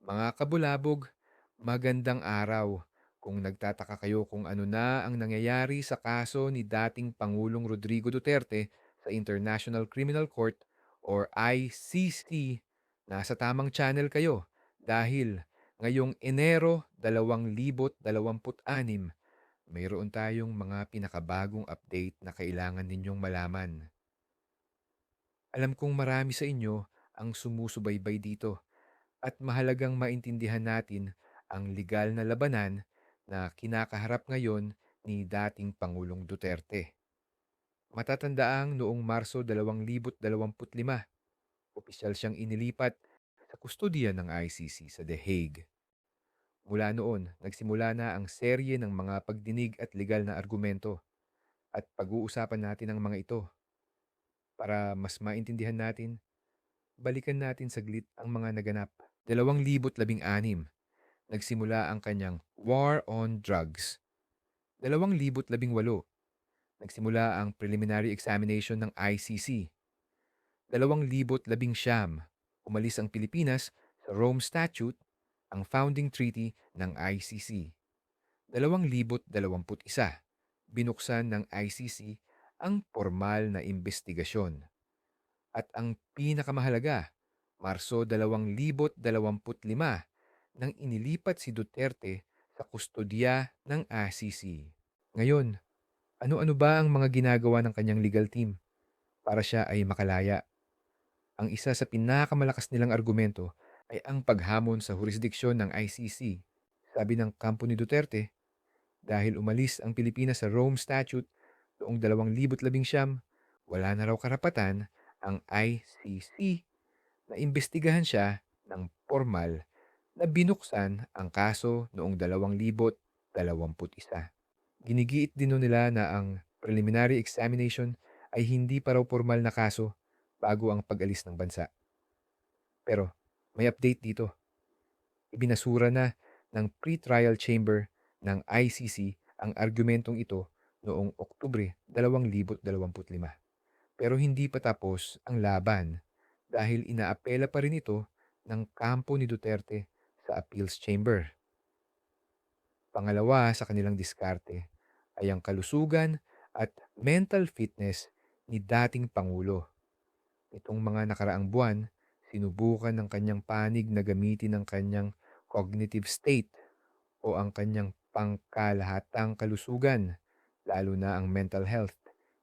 Mga kabulabog, magandang araw. Kung nagtataka kayo kung ano na ang nangyayari sa kaso ni dating Pangulong Rodrigo Duterte sa International Criminal Court or ICC, nasa tamang channel kayo dahil ngayong Enero 2026, mayroon tayong mga pinakabagong update na kailangan ninyong malaman. Alam kong marami sa inyo ang sumusubaybay dito at mahalagang maintindihan natin ang legal na labanan na kinakaharap ngayon ni dating Pangulong Duterte. Matatandaang noong Marso 2025, opisyal siyang inilipat sa kustodiya ng ICC sa The Hague. Mula noon, nagsimula na ang serye ng mga pagdinig at legal na argumento at pag-uusapan natin ang mga ito para mas maintindihan natin. Balikan natin saglit ang mga naganap. 2016, nagsimula ang kanyang War on Drugs. 2018, nagsimula ang preliminary examination ng ICC. 2019, umalis ang Pilipinas sa Rome Statute, ang founding treaty ng ICC. 2021, binuksan ng ICC ang formal na investigasyon. At ang pinakamahalaga, Marso 2025 nang inilipat si Duterte sa kustodiya ng ICC. Ngayon, ano-ano ba ang mga ginagawa ng kanyang legal team para siya ay makalaya? Ang isa sa pinakamalakas nilang argumento ay ang paghamon sa jurisdiksyon ng ICC. Sabi ng kampo ni Duterte, dahil umalis ang Pilipinas sa Rome Statute noong 2019, wala na raw karapatan ang ICC na imbestigahan siya ng formal na binuksan ang kaso noong 2021. Ginigiit din nun nila na ang preliminary examination ay hindi pa raw formal na kaso bago ang pag-alis ng bansa. Pero may update dito. Ibinasura na ng pre-trial chamber ng ICC ang argumentong ito noong Oktubre 2025. Pero hindi pa tapos ang laban dahil inaapela pa rin ito ng kampo ni Duterte sa appeals chamber. Pangalawa sa kanilang diskarte ay ang kalusugan at mental fitness ni dating Pangulo. Itong mga nakaraang buwan, sinubukan ng kanyang panig na gamitin ang kanyang cognitive state o ang kanyang pangkalahatang kalusugan, lalo na ang mental health,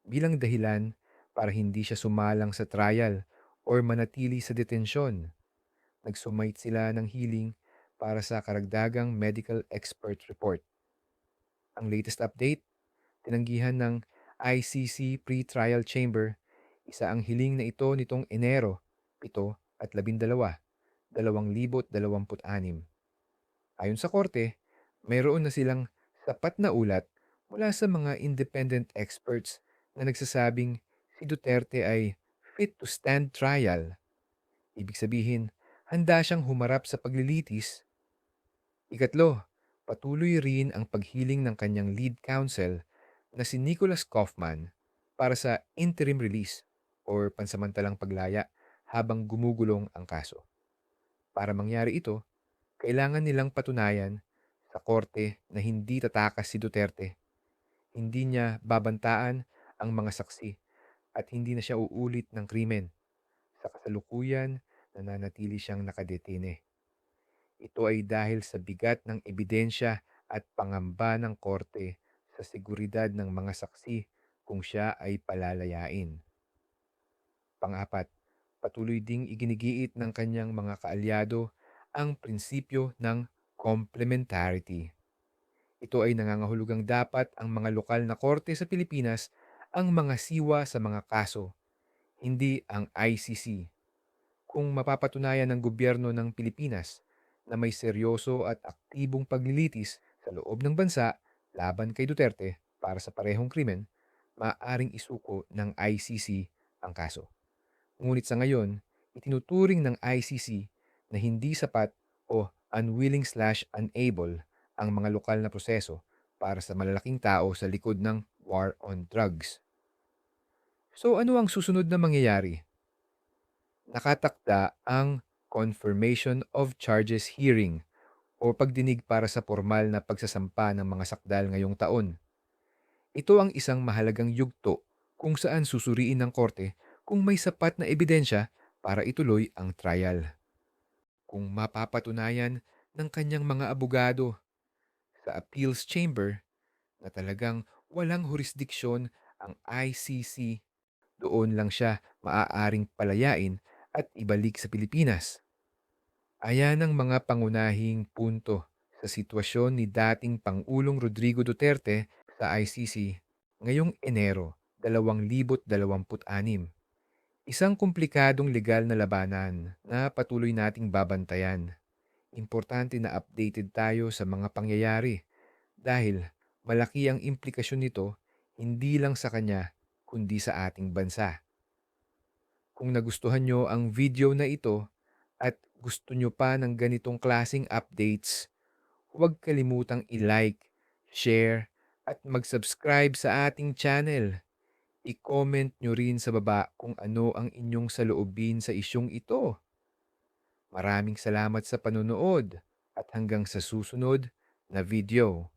bilang dahilan para hindi siya sumalang sa trial or manatili sa detensyon. Nagsumite sila ng healing para sa karagdagang medical expert report. Ang latest update, tinanggihan ng ICC Pre-Trial Chamber isa ang hiling na ito nitong Enero 7 at 12, 2026. Ayon sa korte, mayroon na silang sapat na ulat mula sa mga independent experts na nagsasabing si Duterte ay fit to stand trial. Ibig sabihin, handa siyang humarap sa paglilitis. Ikatlo, patuloy rin ang paghiling ng kanyang lead counsel na si Nicholas Kaufman para sa interim release or pansamantalang paglaya habang gumugulong ang kaso. Para mangyari ito, kailangan nilang patunayan sa korte na hindi tatakas si Duterte, hindi niya babantaan ang mga saksi at hindi na siya uulit ng krimen. Sa kasalukuyan, nananatili siyang nakadetine. Ito ay dahil sa bigat ng ebidensya at pangamba ng korte sa seguridad ng mga saksi kung siya ay palalayain. Pang-apat, patuloy ding iginigiit ng kanyang mga kaalyado ang prinsipyo ng complementarity. Ito ay nangangahulugang dapat ang mga lokal na korte sa Pilipinas ang mga siwa sa mga kaso, hindi ang ICC. Kung mapapatunayan ng gobyerno ng Pilipinas na may seryoso at aktibong paglilitis sa loob ng bansa laban kay Duterte para sa parehong krimen, maaaring isuko ng ICC ang kaso. Ngunit sa ngayon, itinuturing ng ICC na hindi sapat o unwilling/unable ang mga lokal na proseso para sa malalaking tao sa likod ng war on drugs. So ano ang susunod na mangyayari? Nakatakda ang confirmation of charges hearing o pagdinig para sa formal na pagsasampa ng mga sakdal ngayong taon. Ito ang isang mahalagang yugto kung saan susuriin ng korte kung may sapat na ebidensya para ituloy ang trial. Kung mapapatunayan ng kanyang mga abogado sa appeals chamber na talagang walang jurisdiksyon ang ICC, doon lang siya maaaring palayain at ibalik sa Pilipinas. Ayan ang mga pangunahing punto sa sitwasyon ni dating Pangulong Rodrigo Duterte sa ICC ngayong Enero 2026. Isang komplikadong legal na labanan na patuloy nating babantayan. Importante na updated tayo sa mga pangyayari dahil malaki ang implikasyon nito hindi lang sa kanya kundi sa ating bansa. Kung nagustuhan nyo ang video na ito at gusto nyo pa ng ganitong klasing updates, huwag kalimutang i-like, share, at mag-subscribe sa ating channel. I-comment nyo rin sa baba kung ano ang inyong saloobin sa isyong ito. Maraming salamat sa panonood at hanggang sa susunod na video.